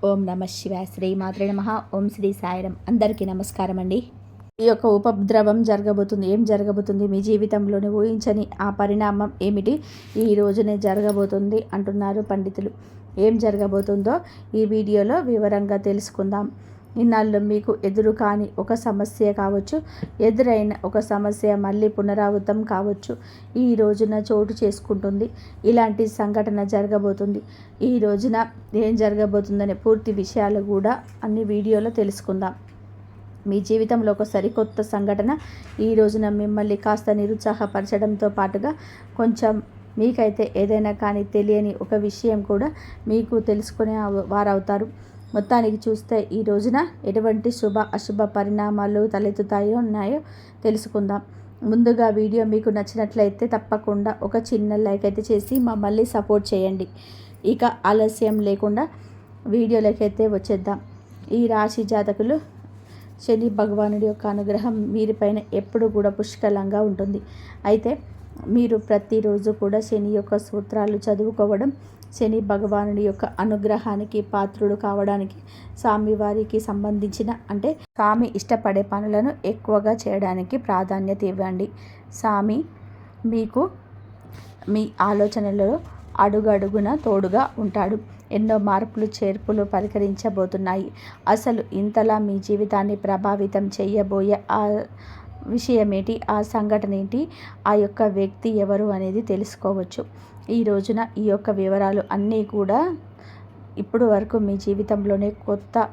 ఓం నమ శివాయ. శ్రీ మాత్రే నమః. ఓం శ్రీ సాయిరం. అందరికీ నమస్కారం అండి. ఈ యొక్క ఉపద్రవం జరగబోతుంది. ఏం జరగబోతుంది మీ జీవితంలోనే ఊహించని ఆ పరిణామం ఏమిటి ఈ రోజునే జరగబోతుంది అంటున్నారు పండితులు. ఏం జరగబోతుందో ఈ వీడియోలో వివరంగా తెలుసుకుందాం. ఇన్నాళ్ళు మీకు ఎదురు కాని ఒక సమస్య కావచ్చు, ఎదురైన ఒక సమస్య మళ్ళీ పునరావృతం కావచ్చు, ఈ రోజున చోటు చేసుకుంటుంది. ఇలాంటి సంఘటన జరగబోతుంది. ఈ రోజున ఏం జరగబోతుందనే పూర్తి విషయాలు కూడా అన్ని వీడియోలో తెలుసుకుందాం. మీ జీవితంలో ఒక సరికొత్త సంఘటన ఈ రోజున మిమ్మల్ని కాస్త నిరుత్సాహపరచడంతో పాటుగా కొంచెం మీకైతే ఏదైనా కానీ తెలియని ఒక విషయం కూడా మీకు తెలుసుకునే వారవుతారు. మొత్తానికి చూస్తే ఈ రోజున ఎటువంటి శుభ అశుభ పరిణామాలు తలెత్తుతాయో ఉన్నాయో తెలుసుకుందాం. ముందుగా వీడియో మీకు నచ్చినట్లయితే తప్పకుండా ఒక చిన్న లైక్ అయితే చేసి మమ్మల్ని సపోర్ట్ చేయండి. ఇక ఆలస్యం లేకుండా వీడియోలకైతే వచ్చేద్దాం. ఈ రాశి జాతకులు శని భగవానుడి యొక్క అనుగ్రహం వీరిపైన ఎప్పుడు కూడా పుష్కలంగా ఉంటుంది. అయితే మీరు ప్రతిరోజు కూడా శని యొక్క సూత్రాలు చదువుకోవడం, శని భగవానుడి యొక్క అనుగ్రహానికి పాత్రుడు కావడానికి స్వామివారికి సంబంధించిన అంటే స్వామి ఇష్టపడే పనులను ఎక్కువగా చేయడానికి ప్రాధాన్యత ఇవ్వండి. స్వామి మీకు మీ ఆలోచనలలో అడుగడుగున తోడుగా ఉంటాడు. ఎన్నో మార్పులు చేర్పులు పరికరించబోతున్నాయి. అసలు ఇంతలా మీ జీవితాన్ని ప్రభావితం చేయబోయే ఆ విషయమేంటి, ఆ సంఘటన ఏంటి, ఆ యొక్క వ్యక్తి ఎవరు అనేది తెలుసుకోవచ్చు. ఈ రోజున ఈ యొక్క వివరాలు అన్నీ కూడా ఇప్పుడు వరకు మీ జీవితంలోనే కొత్త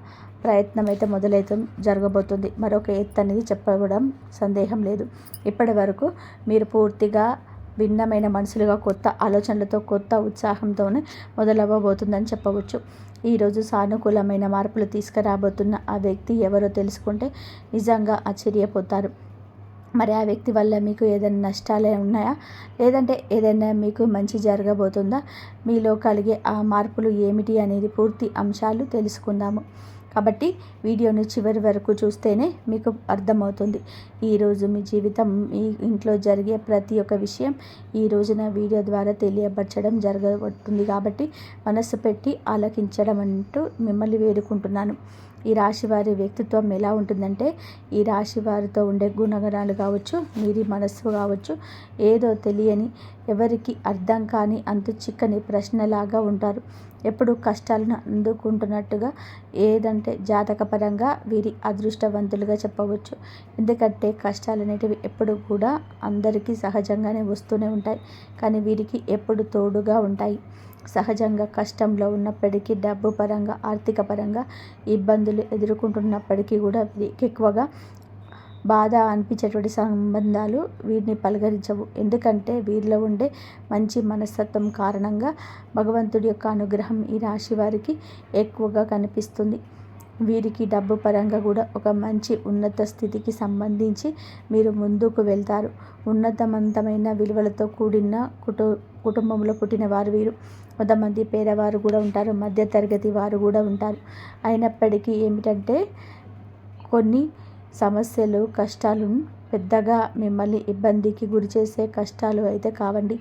ప్రయత్నం అయితే మొదలైతే జరగబోతుంది. మరొక ఎత్తు అనేది చెప్పడం సందేహం లేదు. ఇప్పటి వరకు మీరు పూర్తిగా భిన్నమైన మనసులుగా కొత్త ఆలోచనలతో కొత్త ఉత్సాహంతోనే మొదలవ్వబోతుందని చెప్పవచ్చు. ఈరోజు సానుకూలమైన మార్పులు తీసుకురాబోతున్న ఆ వ్యక్తి ఎవరో తెలుసుకుంటే నిజంగా ఆశ్చర్యపోతారు. మరి ఆ వ్యక్తి వల్ల మీకు ఏదైనా నష్టాలే ఉన్నాయా, లేదంటే ఏదైనా మీకు మంచి జరగబోతుందా, మీలో కలిగే ఆ మార్పులు ఏమిటి అనేది పూర్తి అంశాలు తెలుసుకుందాము. కాబట్టి వీడియోని చివరి వరకు చూస్తేనే మీకు అర్థమవుతుంది. ఈరోజు మీ జీవితం, మీ ఇంట్లో జరిగే ప్రతి ఒక్క విషయం ఈ రోజున వీడియో ద్వారా తెలియపరచడం జరగబోతుంది. కాబట్టి మనస్సు పెట్టి ఆలకించడం అంటూ మిమ్మల్ని వేడుకుంటున్నాను. ఈ రాశి వారి వ్యక్తిత్వం ఎలా ఉంటుందంటే, ఈ రాశి వారితో ఉండే గుణగణాలు కావచ్చు, మీరి మనస్సు కావచ్చు, ఏదో తెలియని ఎవరికి అర్థం కాని అంతు చిక్కని ప్రశ్నలాగా ఉంటారు. ఎప్పుడు కష్టాలను అందుకుంటున్నట్టుగా, ఏదంటే జాతకపరంగా వీరి అదృష్టవంతులుగా చెప్పవచ్చు. ఎందుకంటే కష్టాలు అనేటివి ఎప్పుడు కూడా అందరికీ సహజంగానే వస్తూనే ఉంటాయి, కానీ వీరికి ఎప్పుడు తోడుగా ఉంటాయి. సహజంగా కష్టంలో ఉన్నప్పటికీ, డబ్బు పరంగా ఆర్థిక పరంగా ఇబ్బందులు ఎదుర్కొంటున్నప్పటికీ కూడా వీరికి ఎక్కువగా బాధ అనిపించేటువంటి సంబంధాలు వీరిని పలకరించవు. ఎందుకంటే వీరిలో ఉండే మంచి మనస్తత్వం కారణంగా భగవంతుడి యొక్క అనుగ్రహం ఈ రాశి వారికి ఎక్కువగా కనిపిస్తుంది. వీరికి డబ్బు పరంగా కూడా ఒక మంచి ఉన్నత స్థితికి సంబంధించి మీరు ముందుకు వెళ్తారు. ఉన్నతవంతమైన విలువలతో కూడిన కుటుంబంలో పుట్టిన వారు వీరు. కొంతమంది పేదవారు కూడా ఉంటారు, మధ్యతరగతి వారు కూడా ఉంటారు. అయినప్పటికీ ఏమిటంటే కొన్ని సమస్యలు, కష్టాలు పెద్దగా మిమ్మల్ని ఇబ్బందికి గురి చేసే కష్టాలు అయితే కావండి.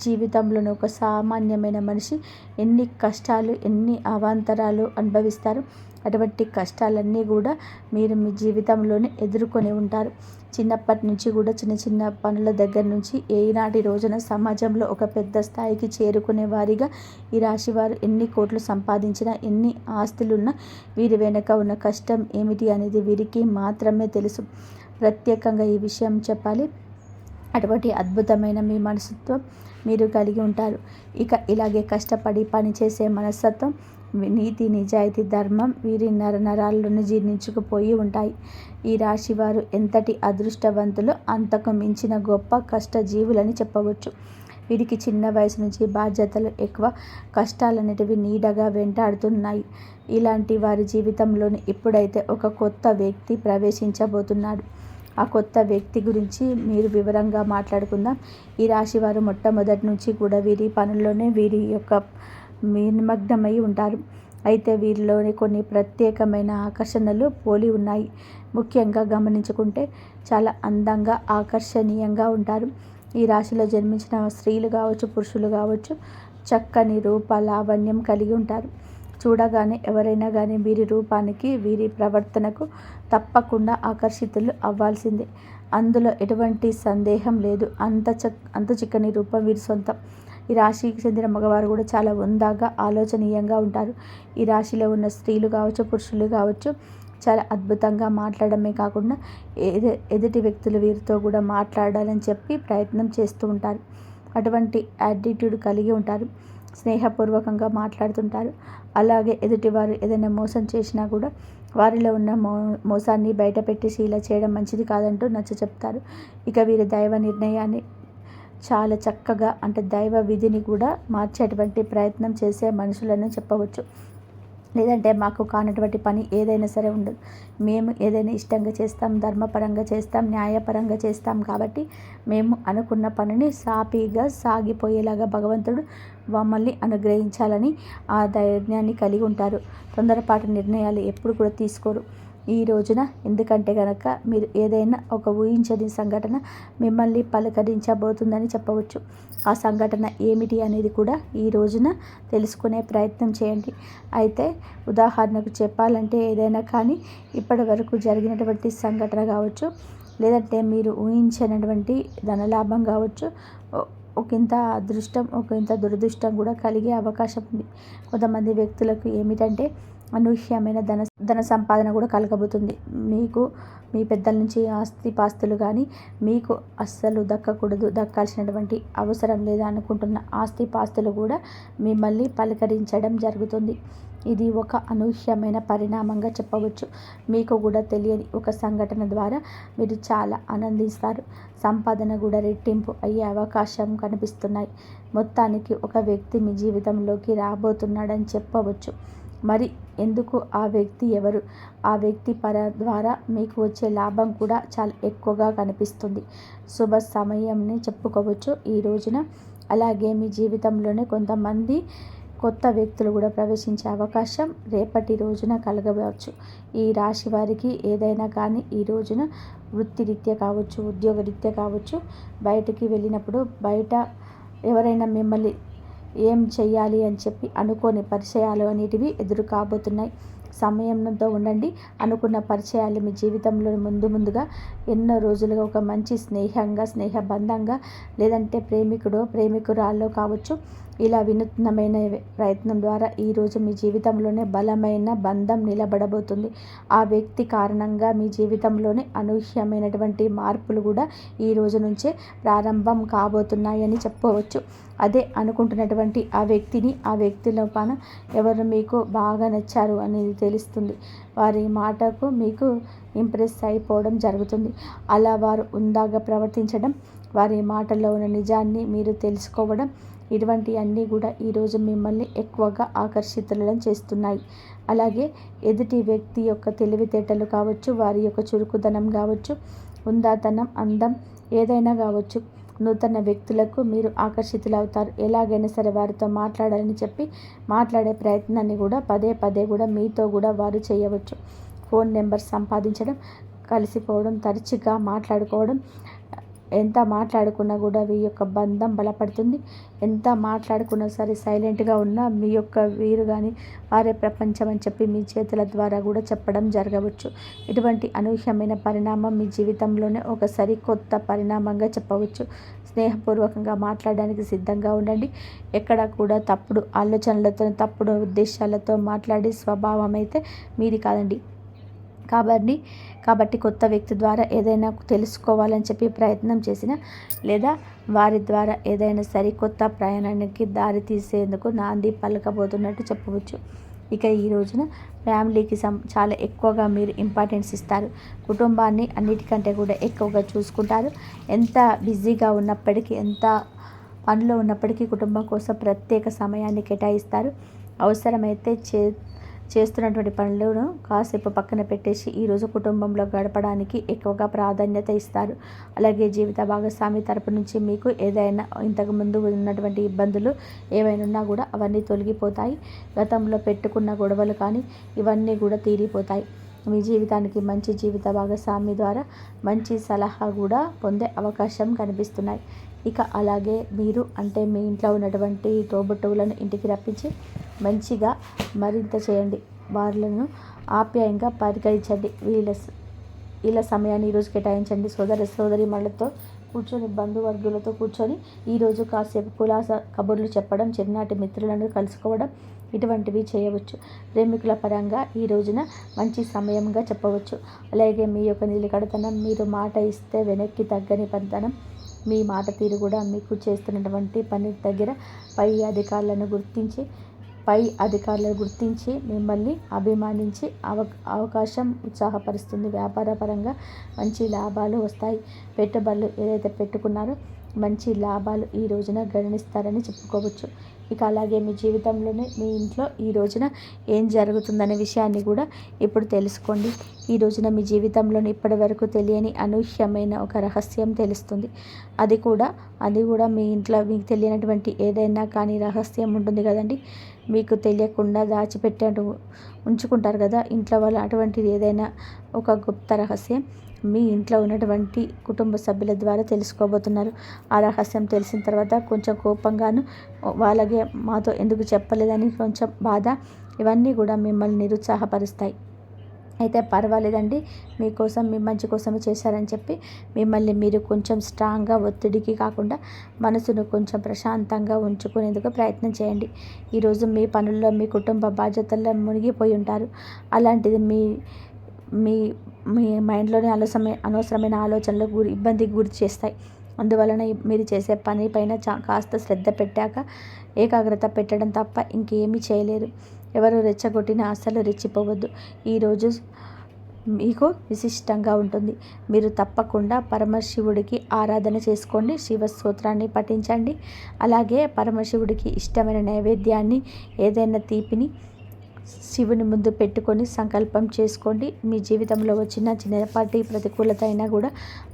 జీవితంలోని ఒక సామాన్యమైన మనిషి ఎన్ని కష్టాలు, ఎన్ని అవాంతరాలు అనుభవిస్తారు. అటువంటి కష్టాలన్నీ కూడా మీరు మీ జీవితంలోనే ఎదుర్కొని ఉంటారు. చిన్నప్పటి నుంచి కూడా చిన్న చిన్న పనుల దగ్గర నుంచి ఈనాటి రోజున సమాజంలో ఒక పెద్ద స్థాయికి చేరుకునే వారిగా ఈ రాశివారు ఎన్ని కోట్లు సంపాదించినా, ఎన్ని ఆస్తులున్నా వీరి వెనక ఉన్న కష్టం ఏమిటి అనేది వీరికి మాత్రమే తెలుసు. ప్రత్యేకంగా ఈ విషయం చెప్పాలి, అటువంటి అద్భుతమైన మీ మనస్తత్వం మీరు కలిగి ఉంటారు. ఇక ఇలాగే కష్టపడి పనిచేసే మనస్తత్వం, నీతి నిజాయితీ ధర్మం వీరి నరనరాల్లోనూ జీర్ణించుకుపోయి ఉంటాయి. ఈ రాశి వారు ఎంతటి అదృష్టవంతులు, అంతకు మించిన గొప్ప కష్టజీవులని చెప్పవచ్చు. వీరికి చిన్న వయసు నుంచి బాధ్యతలు ఎక్కువ, కష్టాలనేటివి నీడగా వెంటాడుతున్నాయి. ఇలాంటి వారి జీవితంలోని ఇప్పుడైతే ఒక కొత్త వ్యక్తి ప్రవేశించబోతున్నాడు. ఆ కొత్త వ్యక్తి గురించి మీరు వివరంగా మాట్లాడుకుందాం. ఈ రాశి వారు మొట్టమొదటి నుంచి కూడా వీరి పనుల్లోనే వీరి యొక్క నిమగ్నమై ఉంటారు. అయితే వీరిలోని కొన్ని ప్రత్యేకమైన ఆకర్షణలు పోలి ఉన్నాయి. ముఖ్యంగా గమనించుకుంటే చాలా అందంగా, ఆకర్షణీయంగా ఉంటారు. ఈ రాశిలో జన్మించిన స్త్రీలు కావచ్చు, పురుషులు కావచ్చు, చక్కని రూప లావణ్యం కలిగి ఉంటారు. చూడగానే ఎవరైనా కానీ వీరి రూపానికి వీరి ప్రవర్తనకు తప్పకుండా ఆకర్షితులు అవ్వాల్సిందే. అందులో ఎటువంటి సందేహం లేదు. అంత చిక్కని రూపం వీరి సొంతం. ఈ రాశికి చెందిన మగవారు కూడా చాలా ఉందాగా ఆలోచనీయంగా ఉంటారు. ఈ రాశిలో ఉన్న స్త్రీలు కావచ్చు, పురుషులు కావచ్చు, చాలా అద్భుతంగా మాట్లాడమే కాకుండా ఎదుటి వ్యక్తులు వీరితో కూడా మాట్లాడాలని చెప్పి ప్రయత్నం చేస్తూ ఉంటారు. అటువంటి యాటిట్యూడ్ కలిగి ఉంటారు. స్నేహపూర్వకంగా మాట్లాడుతుంటారు. అలాగే ఎదుటివారు ఏదైనా మోసం చేసినా కూడా వారిలో ఉన్న మోసాన్ని బయట పెట్టేసి ఇలా చేయడం మంచిది కాదంటూ నచ్చ చెప్తారు. ఇక వీరి దైవ నిర్ణయాన్ని చాలా చక్కగా, అంటే దైవ విధిని కూడా మార్చేటువంటి ప్రయత్నం చేసే మనుషులని చెప్పవచ్చు. లేదంటే మాకు కానటువంటి పని ఏదైనా సరే ఉండదు, మేము ఏదైనా ఇష్టంగా చేస్తాం, ధర్మపరంగా చేస్తాం, న్యాయపరంగా చేస్తాం, కాబట్టి మేము అనుకున్న పనిని సాఫీగా సాగిపోయేలాగా భగవంతుడు మమ్మల్ని అనుగ్రహించాలని ఆ ధైర్యాన్ని కలిగి ఉంటారు. తొందరపాటు నిర్ణయాలు ఎప్పుడు కూడా తీసుకోరు ఈ రోజున. ఎందుకంటే కనుక మీరు ఏదైనా ఒక ఊహించని సంఘటన మిమ్మల్ని పలకరించబోతుందని చెప్పవచ్చు. ఆ సంఘటన ఏమిటి అనేది కూడా ఈ రోజున తెలుసుకునే ప్రయత్నం చేయండి. అయితే ఉదాహరణకు చెప్పాలంటే ఏదైనా కానీ ఇప్పటి వరకు జరిగినటువంటి సంఘటన కావచ్చు, లేదంటే మీరు ఊహించినటువంటి ధనలాభం కావచ్చు, ఒకంత అదృష్టం, ఒకంత దురదృష్టం కూడా కలిగే అవకాశం ఉంది. కొంతమంది వ్యక్తులకు ఏమిటంటే అనూహ్యమైన ధన సంపాదన కూడా కలగబోతుంది. మీకు మీ పెద్దల నుంచి ఆస్తిపాస్తులు కానీ మీకు అస్సలు దక్కాల్సినటువంటి అవసరం లేదా అనుకుంటున్న ఆస్తిపాస్తులు కూడా మిమ్మల్ని పలకరించడం జరుగుతుంది. ఇది ఒక అనూహ్యమైన పరిణామంగా చెప్పవచ్చు. మీకు కూడా తెలియని ఒక సంఘటన ద్వారా మీరు చాలా ఆనందిస్తారు. సంపాదన కూడా రెట్టింపు అయ్యే అవకాశం కనిపిస్తున్నాయి. మొత్తానికి ఒక వ్యక్తి మీ జీవితంలోకి రాబోతున్నాడని చెప్పవచ్చు. మరి ఎందుకు ఆ వ్యక్తి ఎవరు? ఆ వ్యక్తి ద్వారా మీకు వచ్చే లాభం కూడా చాలా ఎక్కువగా కనిపిస్తుంది. శుభ సమయంని చెప్పుకోవచ్చు ఈ రోజున. అలాగే మీ జీవితంలోనే కొంతమంది కొత్త వ్యక్తులు కూడా ప్రవేశించే అవకాశం రేపటి రోజున కలగవచ్చు. ఈ రాశి వారికి ఏదైనా కానీ ఈ రోజున వృత్తిరీత్యా కావచ్చు, ఉద్యోగరీత్యా కావచ్చు, బయటికి వెళ్ళినప్పుడు బయట ఎవరైనా మిమ్మల్ని ఏం చెయ్యాలి అని చెప్పి అనుకోని పరిచయాలు అనేటివి ఎదురు కాబోతున్నాయి. సమయంతో ఉండండి. అనుకున్న పరిచయాలు మీ జీవితంలో ముందుగా ఎన్నో రోజులుగా ఒక మంచి స్నేహబంధంగా, లేదంటే ప్రేమికురాల్లో కావచ్చు, ఇలా వినూత్నమైన ప్రయత్నం ద్వారా ఈరోజు మీ జీవితంలోనే బలమైన బంధం నిలబడబోతుంది. ఆ వ్యక్తి కారణంగా మీ జీవితంలోనే అనూహ్యమైనటువంటి మార్పులు కూడా ఈ రోజు నుంచే ప్రారంభం కాబోతున్నాయని చెప్పవచ్చు. అదే అనుకుంటున్నటువంటి ఆ వ్యక్తి లోపల ఎవరు మీకు బాగా నచ్చారు అనేది తెలుస్తుంది. వారి మాటకు మీకు ఇంప్రెస్ అయిపోవడం జరుగుతుంది. అలా వారు ఉందాగా ప్రవర్తించడం, వారి మాటల్లో ఉన్న నిజాన్ని మీరు తెలుసుకోవడం, ఇటువంటి అన్నీ కూడా ఈరోజు మిమ్మల్ని ఎక్కువగా ఆకర్షితులను చేస్తున్నాయి. అలాగే ఎదుటి వ్యక్తి యొక్క తెలివితేటలు కావచ్చు, వారి యొక్క చురుకుదనం కావచ్చు, ఉందాతనం, అందం ఏదైనా కావచ్చు, నూతన వ్యక్తులకు మీరు ఆకర్షితులవుతారు. ఎలాగైనా సరే వారితో మాట్లాడాలని చెప్పి మాట్లాడే ప్రయత్నాన్ని కూడా పదే కూడా మీతో కూడా వారు చేయవచ్చు. ఫోన్ నెంబర్ సంపాదించడం, కలిసిపోవడం, తరచుగా మాట్లాడుకోవడం, ఎంత మాట్లాడుకున్నా కూడా మీ యొక్క బంధం బలపడుతుంది. ఎంత మాట్లాడుకున్నా సరే సైలెంట్గా ఉన్న మీ యొక్క వీరు కానీ వారే ప్రపంచం అని చెప్పి మీ చేతుల ద్వారా కూడా చెప్పడం జరగవచ్చు. ఇటువంటి అనూహ్యమైన పరిణామం మీ జీవితంలోనే ఒక సరికొత్త పరిణామంగా చెప్పవచ్చు. స్నేహపూర్వకంగా మాట్లాడడానికి సిద్ధంగా ఉండండి. ఎక్కడ కూడా తప్పుడు ఆలోచనలతో, తప్పుడు ఉద్దేశాలతో మాట్లాడే స్వభావం అయితే మీది కాదండి. కాబట్టి కొత్త వ్యక్తి ద్వారా ఏదైనా తెలుసుకోవాలని చెప్పి ప్రయత్నం చేసిన, లేదా వారి ద్వారా ఏదైనా సరికొత్త ప్రయాణానికి దారి తీసేందుకు నాంది పలకబోతున్నట్టు చెప్పవచ్చు. ఇక ఈ రోజున ఫ్యామిలీకి చాలా ఎక్కువగా మీరు ఇంపార్టెన్స్ ఇస్తారు. కుటుంబాన్ని అన్నిటికంటే కూడా ఎక్కువగా చూసుకుంటారు. ఎంత బిజీగా ఉన్నప్పటికీ, ఎంత పనిలో ఉన్నప్పటికీ కుటుంబం కోసం ప్రత్యేక సమయాన్ని కేటాయిస్తారు. అవసరమైతే చేస్తున్నటువంటి పనులను కాసేపు పక్కన పెట్టేసి ఈరోజు కుటుంబంలో గడపడానికి ఎక్కువగా ప్రాధాన్యత ఇస్తారు. అలాగే జీవిత భాగస్వామి తరపు నుంచి మీకు ఏదైనా ఇంతకుముందు ఉన్నటువంటి ఇబ్బందులు ఏవైనా ఉన్నా కూడా అవన్నీ తొలగిపోతాయి. గతంలో పెట్టుకున్న గొడవలు కానీ ఇవన్నీ కూడా తీరిపోతాయి. మీ జీవితానికి మంచి జీవిత భాగస్వామి ద్వారా మంచి సలహా కూడా పొందే అవకాశం కనిపిస్తున్నాయి. ఇక అలాగే మీరు అంటే మీ ఇంట్లో ఉన్నటువంటి తోబుట్టువులను ఇంటికి రప్పించి మంచిగా మరింత చేయండి. వాళ్ళను ఆప్యాయంగా పరిగణించండి. వీళ్ళ సమయాన్ని ఈరోజు కేటాయించండి. సోదరీమణులతో కూర్చొని, బంధువర్గులతో కూర్చొని ఈరోజు కాసేపు కులాస కబుర్లు చెప్పడం, చిన్ననాటి మిత్రులను కలుసుకోవడం ఇటువంటివి చేయవచ్చు. ప్రేమికుల పరంగా ఈ రోజున మంచి సమయంగా చెప్పవచ్చు. అలాగే మీ యొక్క నిలకడతనం, మీరు మాట ఇస్తే వెనక్కి తగ్గని పనితనం, మీ మాట తీరు కూడా మీకు చేస్తున్నటువంటి పని దగ్గర పై అధికారులను గుర్తించి మిమ్మల్ని అభిమానించి అవకాశం ఉత్సాహపరుస్తుంది. వ్యాపార పరంగా మంచి లాభాలు వస్తాయి. పెట్టుబడులు ఏదైతే పెట్టుకున్నారో మంచి లాభాలు ఈ రోజున గణిస్తారని చెప్పుకోవచ్చు. ఇక అలాగే మీ జీవితంలోనే మీ ఇంట్లో ఈ రోజున ఏం జరుగుతుందనే విషయాన్ని కూడా ఇప్పుడు తెలుసుకోండి. ఈ రోజున మీ జీవితంలోని ఇప్పటి వరకు తెలియని అనూహ్యమైన ఒక రహస్యం తెలుస్తుంది. అది కూడా మీ ఇంట్లో మీకు తెలియనటువంటి ఏదైనా కానీ రహస్యం ఉంటుంది కదండి. మీకు తెలియకుండా దాచిపెట్టాడు ఉంచుకుంటారు కదా ఇంట్లో వాళ్ళు. అటువంటిది ఏదైనా ఒక గుప్త రహస్యం మీ ఇంట్లో ఉన్నటువంటి కుటుంబ సభ్యుల ద్వారా తెలుసుకోబోతున్నారు. ఆ రహస్యం తెలిసిన తర్వాత కొంచెం కోపంగాను, వాళ్ళగే మాతో ఎందుకు చెప్పలేదని కొంచెం బాధ, ఇవన్నీ కూడా మిమ్మల్ని నిరుత్సాహపరుస్తాయి. అయితే పర్వాలేదండి, మీకోసం మీ మంచి కోసమే చేశారని చెప్పి మిమ్మల్ని మీరు కొంచెం స్ట్రాంగ్గా, ఒత్తిడికి కాకుండా మనసును కొంచెం ప్రశాంతంగా ఉంచుకునేందుకు ప్రయత్నం చేయండి. ఈరోజు మీ పనుల్లో, మీ కుటుంబ బాధ్యతల్లో మునిగిపోయి ఉంటారు. అలాంటిది మీ మీ మీ మైండ్లోనే అనవసరమైన ఆలోచనలు ఇబ్బందికి గురి చేస్తాయి. అందువలన మీరు చేసే పని పైన కాస్త శ్రద్ధ పెట్టాక ఏకాగ్రత పెట్టడం తప్ప ఇంకేమీ చేయలేరు. ఎవరు రెచ్చగొట్టినా అస్సలు రెచ్చిపోవద్దు. ఈరోజు మీకు విశిష్టంగా ఉంటుంది. మీరు తప్పకుండా పరమశివుడికి ఆరాధన చేసుకోండి. శివ స్తోత్రాన్ని పఠించండి. అలాగే పరమశివుడికి ఇష్టమైన నైవేద్యాన్ని, ఏదైనా తీపిని శివుని ముందు పెట్టుకొని సంకల్పం చేసుకోండి. మీ జీవితంలో వచ్చిన చిన్నపాటి ప్రతికూలత అయినా కూడా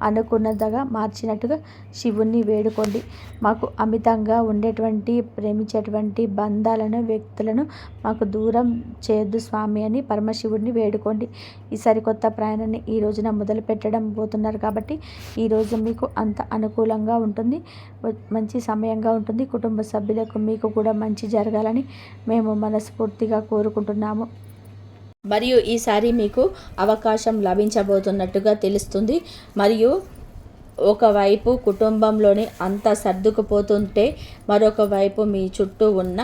అనుకున్నదిగా మార్చినట్టుగా శివుణ్ణి వేడుకోండి. మాకు అమితంగా ఉండేటువంటి, ప్రేమించేటువంటి బంధాలను, వ్యక్తులను మాకు దూరం చేయొద్దు స్వామి అని పరమశివుడిని వేడుకోండి. ఈ సరికొత్త ప్రయాణాన్ని ఈ రోజున మొదలు పెట్టడం పోతున్నారు కాబట్టి ఈరోజు మీకు అంత అనుకూలంగా ఉంటుంది, మంచి సమయంగా ఉంటుంది. కుటుంబ సభ్యులకు మీకు కూడా మంచి జరగాలని మేము మనస్ఫూర్తిగా కోరుకుంటున్నాము. మరియు ఈసారి మీకు అవకాశం లభించబోతున్నట్టుగా తెలుస్తుంది. మరియు ఒకవైపు కుటుంబంలోని అంతా సర్దుకుపోతుంటే మరొక వైపు మీ చుట్టూ ఉన్న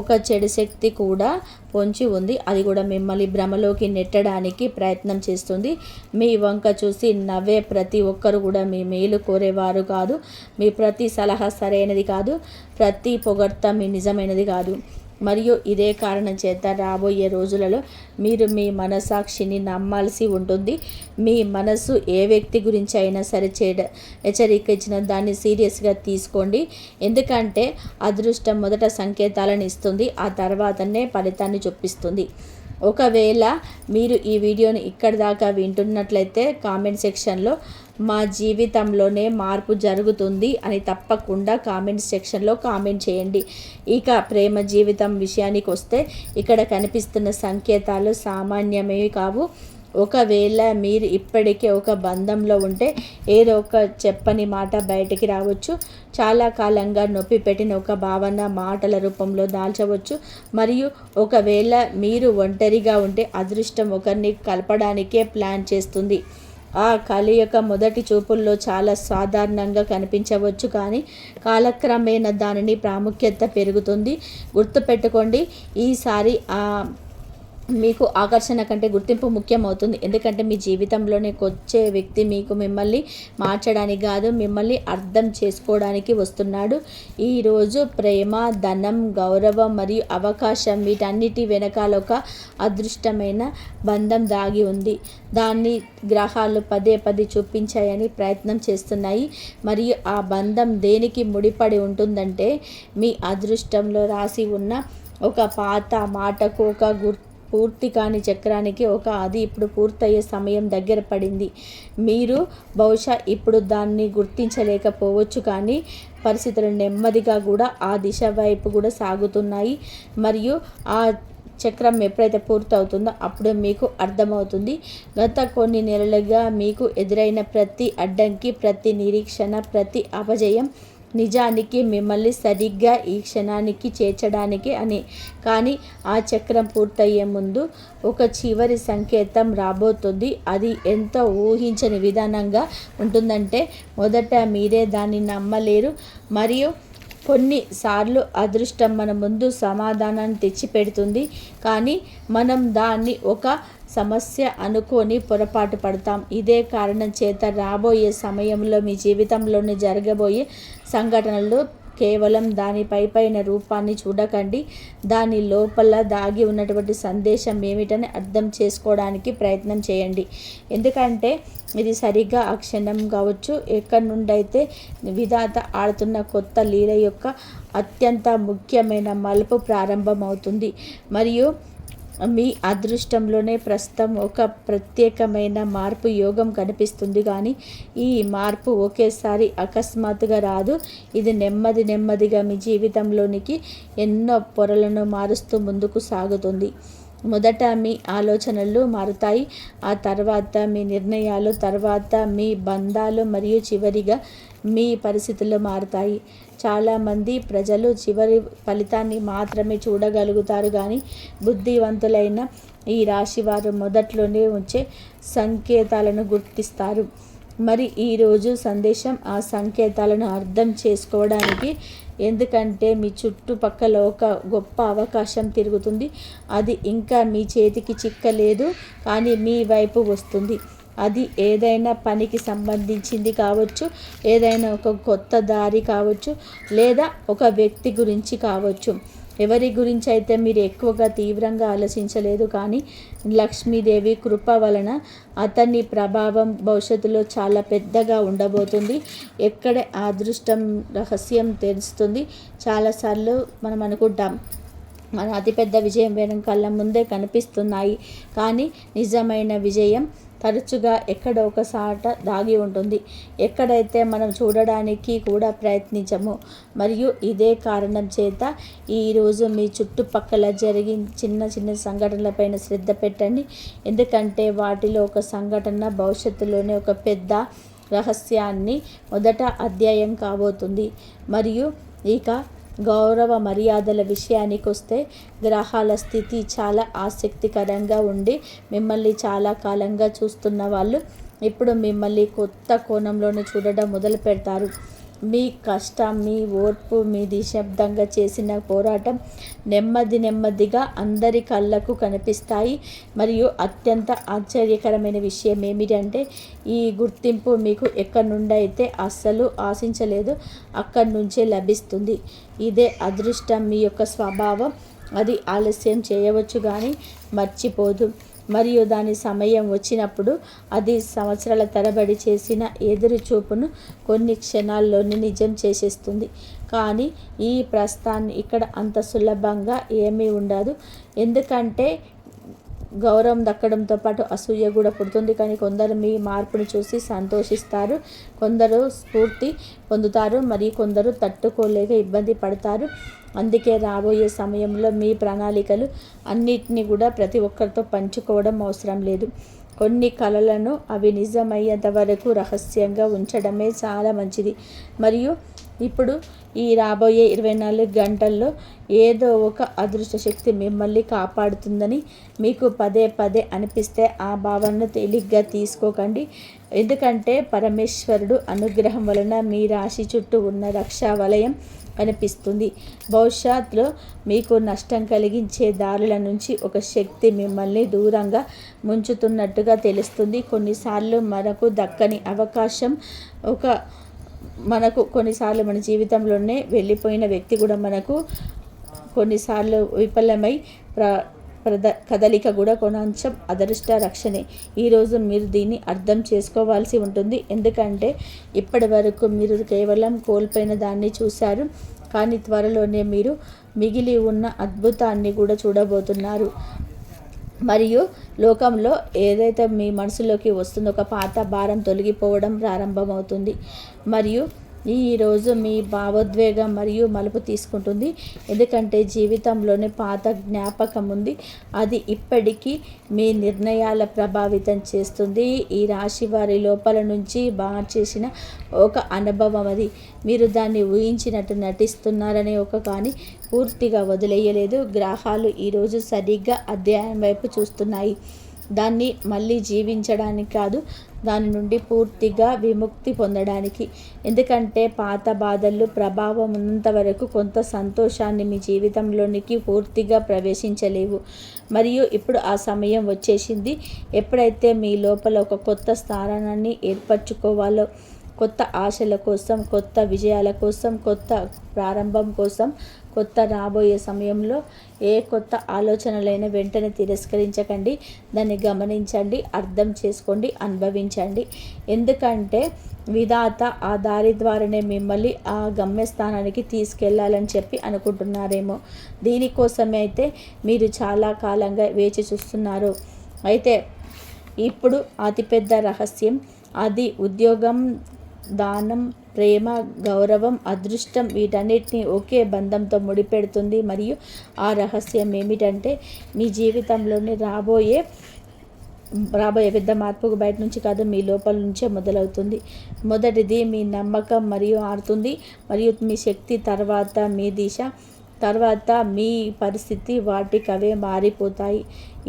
ఒక చెడు శక్తి కూడా పొంచి ఉంది. అది కూడా మిమ్మల్ని భ్రమలోకి నెట్టడానికి ప్రయత్నం చేస్తుంది. మీ వంక చూసి నవ్వే ప్రతి ఒక్కరు కూడా మీ మేలు కోరేవారు కాదు. మీ ప్రతి సలహా సరైనది కాదు. ప్రతి పొగడ్త మీ నిజమైనది కాదు. మరియు ఇదే కారణం చేత రాబోయే రోజులలో మీరు మీ మనసాక్షిని నమ్మాల్సి ఉంటుంది. మీ మనసు ఏ వ్యక్తి గురించి అయినా సరే హెచ్చరిక ఇచ్చిన దాన్ని సీరియస్గా తీసుకోండి. ఎందుకంటే అదృష్టం మొదట సంకేతాలను ఇస్తుంది, ఆ తర్వాతనే ఫలితాన్ని చూపిస్తుంది. ఒకవేళ మీరు ఈ వీడియోని ఇక్కడి దాకా వింటున్నట్లయితే కామెంట్ సెక్షన్లో మా జీవితంలోనే మార్పు జరుగుతుంది అని తప్పకుండా కామెంట్ సెక్షన్లో కామెంట్ చేయండి. ఇక ప్రేమ జీవితం విషయానికి వస్తే ఇక్కడ కనిపిస్తున్న సంకేతాలు సామాన్యమేవి కావు. ఒకవేళ మీరు ఇప్పటికే ఒక బంధంలో ఉంటే ఏదో ఒక చెప్పని మాట బయటికి రావచ్చు. చాలా కాలంగా నొప్పి పెట్టిన ఒక భావన మాటల రూపంలో దాల్చవచ్చు. మరియు ఒకవేళ మీరు ఒంటరిగా ఉంటే అదృష్టం ఒకరిని కలపడానికే ప్లాన్ చేస్తుంది. ఆ కలయిక మొదటి చూపుల్లో చాలా సాధారణంగా కనిపించవచ్చు, కానీ కాలక్రమేణా దానిని ప్రాముఖ్యత పెరుగుతుంది. గుర్తుపెట్టుకోండి, ఈసారి మీకు ఆకర్షణ కంటే గుర్తింపు ముఖ్యమవుతుంది. ఎందుకంటే మీ జీవితంలోనే వచ్చే వ్యక్తి మిమ్మల్ని మార్చడానికి కాదు, మిమ్మల్ని అర్థం చేసుకోవడానికి వస్తున్నాడు. ఈరోజు ప్రేమ, ధనం, గౌరవం మరియు అవకాశం వీటన్నిటి వెనకాల ఒక అదృష్టమైన బంధం దాగి ఉంది. దాన్ని గ్రహాలు పదే పదే చూపించాయని ప్రయత్నం చేస్తున్నాయి. మరియు ఆ బంధం దేనికి ముడిపడి ఉంటుందంటే మీ అదృష్టంలో రాసి ఉన్న ఒక పాత మాటకు, ఒక పూర్తి కాని చక్రానికి అది ఇప్పుడు పూర్తయ్యే సమయం దగ్గర పడింది. మీరు బహుశా ఇప్పుడు దాన్ని గుర్తించలేకపోవచ్చు, కానీ పరిస్థితులు నెమ్మదిగా కూడా ఆ దిశ వైపు కూడా సాగుతున్నాయి. మరియు ఆ చక్రం ఎప్పుడైతే పూర్తవుతుందో అప్పుడు మీకు అర్థమవుతుంది. గత కొన్ని నెలలుగా మీకు ఎదురైన ప్రతి అడ్డంకి, ప్రతి నిరీక్షణ, ప్రతి అపజయం నిజానికి మిమ్మల్ని సరిగ్గా ఈ క్షణానికి చేర్చడానికి అని. కానీ ఆ చక్రం పూర్తయ్యే ముందు ఒక చివరి సంకేతం రాబోతుంది. అది ఎంతో ఊహించని విధానంగా ఉంటుందంటే మొదట మీరే దాన్ని నమ్మలేరు. మరియు కొన్నిసార్లు అదృష్టం మన ముందు సమాధానాన్ని తెచ్చిపెడుతుంది, కానీ మనం దాన్ని ఒక సమస్య అనుకొని పొరపాటు పడతాం. ఇదే కారణం చేత రాబోయే సమయంలో మీ జీవితంలోని జరగబోయే సంఘటనలు కేవలం దాని పైన రూపాన్ని చూడకండి, దాని లోపల దాగి ఉన్నటువంటి సందేశం ఏమిటని అర్థం చేసుకోవడానికి ప్రయత్నం చేయండి. ఎందుకంటే ఇది సరిగ్గా ఆ క్షణం కావచ్చు, ఎక్కడి నుండైతే విధాత ఆడుతున్న కొత్త లీల యొక్క అత్యంత ముఖ్యమైన మలుపు ప్రారంభమవుతుంది. మరియు మీ అదృష్టంలోనే ప్రస్తుతం ఒక ప్రత్యేకమైన మార్పు యోగం కనిపిస్తుంది. కానీ ఈ మార్పు ఒకేసారి అకస్మాత్తుగా రాదు. ఇది నెమ్మదిగా మీ జీవితంలోనికి ఎన్నో పొరలను మారుస్తూ ముందుకు సాగుతుంది. మొదట మీ ఆలోచనలు మారుతాయి, ఆ తర్వాత మీ నిర్ణయాలు, తర్వాత మీ బంధాలు మరియు చివరిగా మీ పరిస్థితులు మారుతాయి. చాలామంది ప్రజలు చివరి ఫలితాన్ని మాత్రమే చూడగలుగుతారు, కానీ బుద్ధివంతులైన ఈ రాశి వారు మొదట్లోనే వచ్చే సంకేతాలను గుర్తిస్తారు. మరి ఈరోజు సందేశం ఆ సంకేతాలను అర్థం చేసుకోవడానికి. ఎందుకంటే మీ చుట్టుపక్కల ఒక గొప్ప అవకాశం తిరుగుతుంది. అది ఇంకా మీ చేతికి చిక్కలేదు, కానీ మీ వైపు వస్తుంది. అది ఏదైనా పనికి సంబంధించింది కావచ్చు, ఏదైనా ఒక కొత్త దారి కావచ్చు, లేదా ఒక వ్యక్తి గురించి కావచ్చు. ఎవరి గురించి అయితే మీరు ఎక్కువగా తీవ్రంగా ఆలోచించలేదు, కానీ లక్ష్మీదేవి కృప వలన అతని ప్రభావం భవిష్యత్తులో చాలా పెద్దగా ఉండబోతుంది. ఎక్కడ అదృష్టం రహస్యం తెలుస్తుంది. చాలాసార్లు మనం అనుకుంటాం మన అతిపెద్ద విజయం కళ్ళ ముందే కనిపిస్తున్నాయి, కానీ నిజమైన విజయం తరచుగా ఎక్కడో ఒకసాట దాగి ఉంటుంది, ఎక్కడైతే మనం చూడడానికి కూడా ప్రయత్నించము. మరియు ఇదే కారణం చేత ఈరోజు మీ చుట్టుపక్కల చిన్న సంఘటనలపైన శ్రద్ధ పెట్టండి. ఎందుకంటే వాటిలో ఒక సంఘటన భవిష్యత్తులోనే ఒక పెద్ద రహస్యాన్ని మొదట అధ్యాయం కాబోతుంది. మరియు ఇక గౌరవ మర్యాదల విషయానికి వస్తే గ్రహాల స్థితి చాలా ఆసక్తికరంగా ఉండి మిమ్మల్ని చాలా కాలంగా చూస్తున్న వాళ్ళు ఇప్పుడు మిమ్మల్ని కొత్త కోణంలోనే చూడడం మొదలు పెడతారు. మీ కష్టం, మీ ఓర్పు, మీ నిశ్శబ్దంగా చేసిన పోరాటం నెమ్మదిగా అందరి కళ్ళకు కనిపిస్తాయి. మరియు అత్యంత ఆశ్చర్యకరమైన విషయం ఏమిటంటే ఈ గుర్తింపు మీకు ఎక్కడి నుండి అయితే అస్సలు ఆశించలేదు అక్కడి నుంచే లభిస్తుంది. ఇదే అదృష్టం మీ యొక్క స్వభావం. అది ఆలస్యం చేయవచ్చు కానీ మర్చిపోదు. మరియు దాని సమయం వచ్చినప్పుడు అది సంవత్సరాల తరబడి చేసిన ఎదురు చూపును కొన్ని క్షణాల్లోనే నిజం చేసేస్తుంది. కానీ ఈ ప్రస్థాన్ని ఇక్కడ అంత సులభంగా ఏమీ ఉండదు. ఎందుకంటే గౌరవం దక్కడంతో పాటు అసూయ కూడా పుడుతుంది. కానీ కొందరు మీ మార్పును చూసి సంతోషిస్తారు, కొందరు స్ఫూర్తి పొందుతారు, మరి కొందరు తట్టుకోలేక ఇబ్బంది పడతారు. అందుకే రాబోయే సమయంలో మీ ప్రణాళికలు అన్నిటినీ కూడా ప్రతి ఒక్కరితో పంచుకోవడం అవసరం లేదు. కొన్ని కలలను అవి నిజమయ్యేంత వరకు రహస్యంగా ఉంచడమే చాలా మంచిది. మరియు ఇప్పుడు ఈ రాబోయే 24 గంటల్లో ఏదో ఒక అదృష్ట శక్తి మిమ్మల్ని కాపాడుతుందని మీకు పదే అనిపిస్తే ఆ భావనను తేలిగ్గా తీసుకోకండి. ఎందుకంటే పరమేశ్వరుడు అనుగ్రహం వలన మీ రాశి చుట్టూ ఉన్న రక్షా వలయం కనిపిస్తుంది. భవిష్యత్తులో మీకు నష్టం కలిగించే దారుల నుంచి ఒక శక్తి మిమ్మల్ని దూరంగా ముంచుతున్నట్టుగా తెలుస్తుంది. కొన్నిసార్లు మనకు దక్కని అవకాశం మనకు కొన్నిసార్లు మన జీవితంలోనే వెళ్ళిపోయిన వ్యక్తి కూడా మనకు కొన్నిసార్లు విఫలమై కదలిక కూడా కొంచెం అదృష్ట రక్షణే. ఈరోజు మీరు దీన్ని అర్థం చేసుకోవాల్సి ఉంటుంది. ఎందుకంటే ఇప్పటి వరకు మీరు కేవలం కోల్పోయిన దాన్ని చూశారు, కానీ త్వరలోనే మీరు మిగిలి ఉన్న అద్భుతాన్ని కూడా చూడబోతున్నారు. మరియు లోకంలో ఏదైతే మీ మనసులోకి వస్తుందో ఒక పాత భారం తొలగిపోవడం ప్రారంభమవుతుంది. మరియు ఈరోజు మీ భావోద్వేగం మరియు మలుపు తీసుకుంటుంది. ఎందుకంటే జీవితంలోని పాత జ్ఞాపకం ఉంది, అది ఇప్పటికీ మీ నిర్ణయాల ప్రభావితం చేస్తుంది. ఈ రాశి వారి లోపల నుంచి చేసిన ఒక అనుభవం అది. మీరు దాన్ని ఊహించినట్టు నటిస్తున్నారనే కానీ పూర్తిగా వదిలేయలేదు. గ్రహాలు ఈరోజు సరిగ్గా అధ్యాయం వైపు చూస్తున్నాయి. దాన్ని మళ్ళీ జీవించడానికి కాదు, దాని నుండి పూర్తిగా విముక్తి పొందడానికి. ఎందుకంటే పాత బాధలు ప్రభావం ఉన్నంత వరకు కొంత సంతోషాన్ని మీ జీవితంలోనికి పూర్తిగా ప్రవేశించలేవు. మరియు ఇప్పుడు ఆ సమయం వచ్చేసింది. ఎప్పుడైతే మీ లోపల ఒక కొత్త స్థానాన్ని ఏర్పరచుకోవాలో, కొత్త ఆశల కోసం, కొత్త విజయాల కోసం, కొత్త ప్రారంభం కోసం, కొత్త రాబోయే సమయంలో ఏ కొత్త ఆలోచనలైనా వెంటనే తిరస్కరించకండి. దాన్ని గమనించండి, అర్థం చేసుకోండి, అనుభవించండి. ఎందుకంటే విధాత ఆ దారి ద్వారానే మిమ్మల్ని ఆ గమ్యస్థానానికి తీసుకెళ్లాలని చెప్పి అనుకుంటున్నారేమో. దీనికోసమే అయితే మీరు చాలా కాలంగా వేచి చూస్తున్నారు. అయితే ఇప్పుడు అతిపెద్ద రహస్యం అది ఉద్యోగం, దానం, ప్రేమ, గౌరవం, అదృష్టం వీటన్నిటిని ఒకే బంధంతో ముడిపెడుతుంది. మరియు ఆ రహస్యం ఏమిటంటే మీ జీవితంలోని రాబోయే పెద్ద మార్పుకు బయట నుంచి కాదు, మీ లోపల నుంచే మొదలవుతుంది. మొదటిది మీ నమ్మకం మరియు ఆరుతుంది, మరియు మీ శక్తి, తర్వాత మీ దిశ, తర్వాత మీ పరిస్థితి వాటికవే మారిపోతాయి.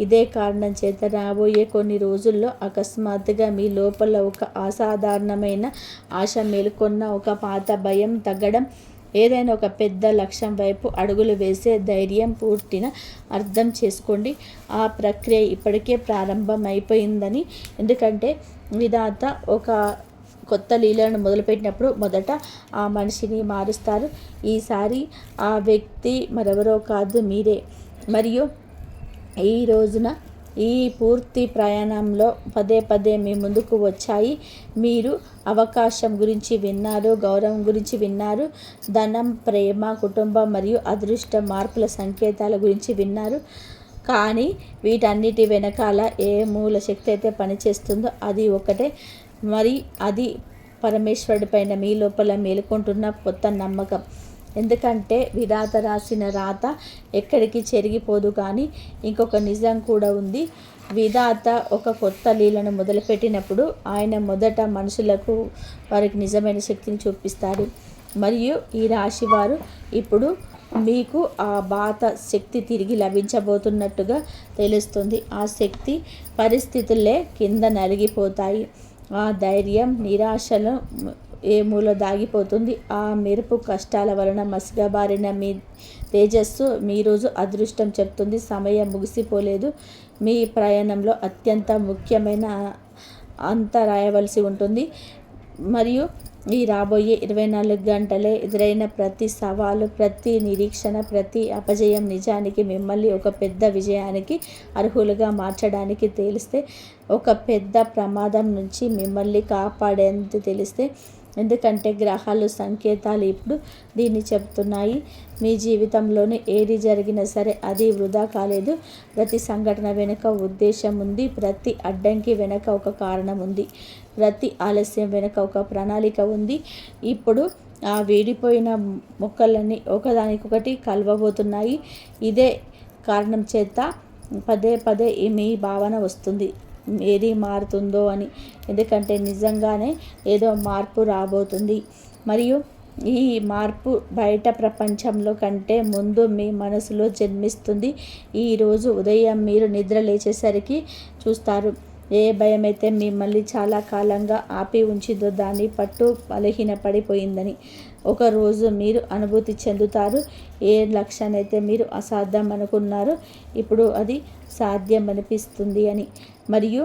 ఇదే కారణం చేత రాబోయే కొన్ని రోజుల్లో అకస్మాత్తుగా మీ లోపల ఒక అసాధారణమైన ఆశ మేలుకొన్న, ఒక పాత భయం తగ్గడం, ఏదైనా ఒక పెద్ద లక్ష్యం వైపు అడుగులు వేసే ధైర్యం పుట్టిన అర్థం చేసుకోండి. ఆ ప్రక్రియ ఇప్పటికే ప్రారంభం అయిపోయిందని. ఎందుకంటే విధాత ఒక కొత్త లీలను మొదలుపెట్టినప్పుడు మొదట ఆ మనిషిని మారుస్తారు. ఈసారి ఆ వ్యక్తి మరెవరో కాదు, మీరే. మరియు ఈ రోజున ఈ పూర్తి ప్రయాణంలో పదే మీ ముందుకు వచ్చాయి. మీరు అవకాశం గురించి విన్నారు, గౌరవం గురించి విన్నారు, ధనం, ప్రేమ, కుటుంబం మరియు అదృష్ట మార్పుల సంకేతాల గురించి విన్నారు. కానీ వీటన్నిటి వెనకాల ఏ మూల శక్తి అయితే పనిచేస్తుందో అది ఒకటే. మరి అది పరమేశ్వరుడి పైన మీ లోపల మేలుకుంటున్న కొత్త నమ్మకం. ఎందుకంటే విధాత రాసిన రాత ఎక్కడికి చెరిగిపోదు. కానీ ఇంకొక నిజం కూడా ఉంది. విధాత ఒక కొత్త లీలను మొదలుపెట్టినప్పుడు ఆయన మొదట మనుషులకు వారికి నిజమైన శక్తిని చూపిస్తాడు. మరియు ఈ రాశి వారు ఇప్పుడు మీకు ఆ బాత శక్తి తిరిగి లభించబోతున్నట్టుగా తెలుస్తుంది. ఆ శక్తి పరిస్థితులే కింద నలిగిపోతాయి. ఆ ధైర్యం నిరాశలో ఏ మూల దాగిపోతుంది. ఆ మెరుపు కష్టాల వలన మసకబారిన మీ తేజస్సు మీ రోజు అదృష్టం చెప్తుంది. సమయం ముగిసిపోలేదు. మీ ప్రయాణంలో అత్యంత ముఖ్యమైన రాయవలసి ఉంటుంది. మరియు ఈ రాబోయే 24 గంటలే ఎదురైన ప్రతి సవాలు, ప్రతి నిరీక్షణ, ప్రతి అపజయం నిజానికి మిమ్మల్ని ఒక పెద్ద విజయానికి అర్హులుగా మార్చడానికి తెలిస్తే, ఒక పెద్ద ప్రమాదం నుంచి మిమ్మల్ని కాపాడేందుకు తెలిస్తే. ఎందుకంటే గ్రహాలు సంకేతాలు ఇప్పుడు దీన్ని చెప్తున్నాయి. మీ జీవితంలోని ఏది జరిగినా సరే అది వృధా కాలేదు. ప్రతి సంఘటన వెనుక ఉద్దేశం ఉంది. ప్రతి అడ్డంకి వెనుక ఒక కారణం ఉంది. ప్రతి ఆలస్యం వెనుక ఒక ప్రణాళిక ఉంది. ఇప్పుడు ఆ వీడిపోయిన మొక్కలన్నీ ఒకదానికొకటి కలవబోతున్నాయి. ఇదే కారణం చేత పదే మీ భావన వస్తుంది, ఏది మారుతుందో అని. ఎందుకంటే నిజంగానే ఏదో మార్పు రాబోతుంది. మరియు ఈ మార్పు బయట ప్రపంచంలో కంటే ముందు మీ మనసులో జన్మిస్తుంది. ఈరోజు ఉదయం మీరు నిద్ర లేచేసరికి చూస్తారు, ఏ భయమైతే మిమ్మల్ని చాలా కాలంగా ఆపి ఉంచిందో దాని పట్టు బలహీనపడిపోయిందని. ఒకరోజు మీరు అనుభూతి చెందుతారు, ఏ లక్ష్యాన్నైతే మీరు అసాధ్యం అనుకున్నారో ఇప్పుడు అది సాధ్యం అనిపిస్తుంది అని. మరియు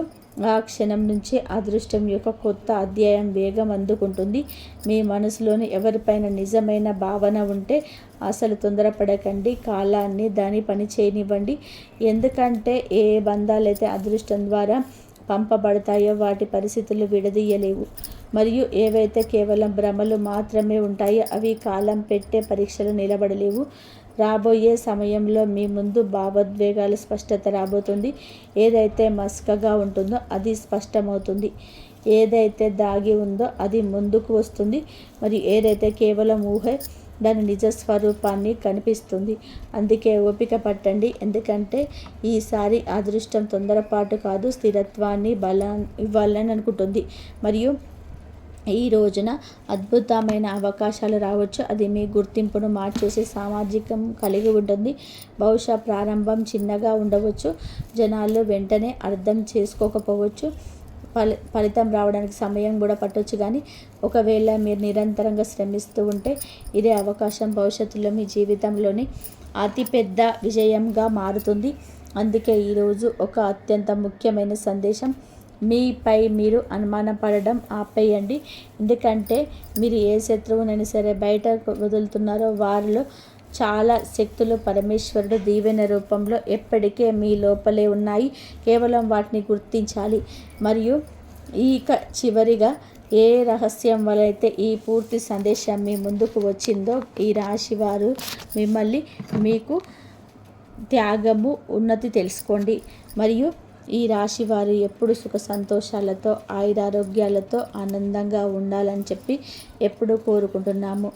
ఆ క్షణం నుంచి అదృష్టం యొక్క కొత్త అధ్యాయం వేగం అందుకుంటుంది. మీ మనసులోని ఎవరిపైన నిజమైన భావన ఉంటే అసలు తొందరపడకండి, కాలాన్ని దాని పని చేయనివ్వండి. ఎందుకంటే ఏ బంధాలైతే అదృష్టం ద్వారా పంపబడతాయో వాటి పరిస్థితులు విడదీయలేవు. మరియు ఏవైతే కేవలం భ్రమలు మాత్రమే ఉంటాయో అవి కాలం పెట్టే పరీక్షలు నిలబడలేవు. రాబోయే సమయంలో మీ ముందు భావోద్వేగాల స్పష్టత రాబోతుంది. ఏదైతే మస్కగా ఉంటుందో అది స్పష్టమవుతుంది. ఏదైతే దాగి ఉందో అది ముందుకు వస్తుంది. మరియు ఏదైతే కేవలం ఊహ దాని నిజ స్వరూపాన్ని కనిపిస్తుంది. అందుకే ఓపిక పట్టండి. ఎందుకంటే ఈసారి అదృష్టం తొందరపాటు కాదు, స్థిరత్వాన్ని ఇవ్వాలని అనుకుంటుంది. మరియు ఈ రోజున అద్భుతమైన అవకాశాలు రావచ్చు. అది మీ గుర్తింపును మార్చేసే సామాజికం కలిగి ఉంటుంది. బహుశా ప్రారంభం చిన్నగా ఉండవచ్చు, జనాలు వెంటనే అర్థం చేసుకోకపోవచ్చు, ఫలితం రావడానికి సమయం కూడా పట్టవచ్చు. కానీ ఒకవేళ మీరు నిరంతరంగా శ్రమిస్తూ ఉంటే ఇదే అవకాశం భవిష్యత్తులో మీ జీవితంలోని అతిపెద్ద విజయంగా మారుతుంది. అందుకే ఈరోజు ఒక అత్యంత ముఖ్యమైన సందేశం: మీపై మీరు అనుమానపడడం ఆపేయండి. ఎందుకంటే మీరు ఏ శత్రువునైనా సరే బయట వదులుతున్నారో వారిలో చాలా శక్తులు పరమేశ్వరుడు దీవెన రూపంలో ఎప్పటికే మీ లోపలే ఉన్నాయి. కేవలం వాటిని గుర్తించాలి. మరియు ఇక చివరిగా ఏ రహస్యం వలైతే ఈ పూర్తి సందేశం మీ ముందుకు వచ్చిందో, ఈ రాశి వారు మిమ్మల్ని మీకు త్యాగము ఉన్నతి తెలుసుకోండి. మరియు ఈ రాశి వారు ఎప్పుడు సుఖ సంతోషాలతో ఆయురారోగ్యాలతో ఆనందంగా ఉండాలని చెప్పి ఎప్పుడు కోరుకుంటున్నాము.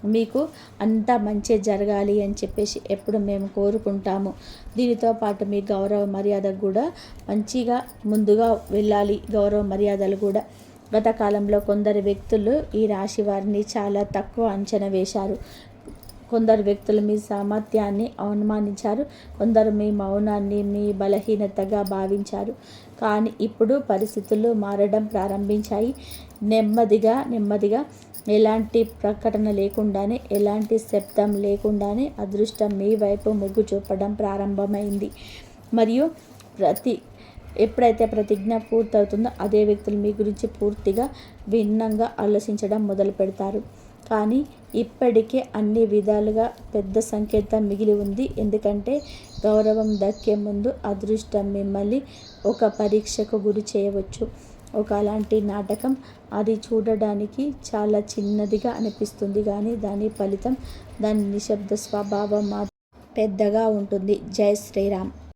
మీకు అంతా మంచి జరగాలి అని చెప్పేసి ఎప్పుడు మేము కోరుకుంటాము. దీనితో పాటు మీ గౌరవ మర్యాద కూడా మంచిగా ముందుగా వెళ్ళాలి. గౌరవ మర్యాదలు కూడా గత కాలంలో కొందరు వ్యక్తులు ఈ రాశి వారిని చాలా తక్కువ అంచనా వేశారు. కొందరు వ్యక్తులు మీ సామర్థ్యాన్ని అవమానించారు. కొందరు మీ మౌనాన్ని మీ బలహీనతగా భావించారు. కానీ ఇప్పుడు పరిస్థితులు మారడం ప్రారంభించాయి. నెమ్మదిగా ఎలాంటి ప్రకటన లేకుండానే, ఎలాంటి శబ్దం లేకుండానే అదృష్టం మీ వైపు మొగ్గు చూపడం ప్రారంభమైంది. మరియు ఎప్పుడైతే ప్రతిజ్ఞ పూర్తవుతుందో అదే వ్యక్తులు మీ గురించి పూర్తిగా భిన్నంగా ఆలోచించడం మొదలు పెడతారు. కానీ ఇప్పటికే అన్ని విధాలుగా పెద్ద సంకేతం మిగిలి ఉంది. ఎందుకంటే గౌరవం దక్కే ముందు అదృష్టం మిమ్మల్ని ఒక పరీక్షకు గురి చేయవచ్చు. అలాంటి నాటకం. అది చూడడానికి చాలా చిన్నదిగా అనిపిస్తుంది, కానీ దాని ఫలితం, దాని నిశ్శబ్ద స్వభావం పెద్దగా ఉంటుంది. జై శ్రీరామ్.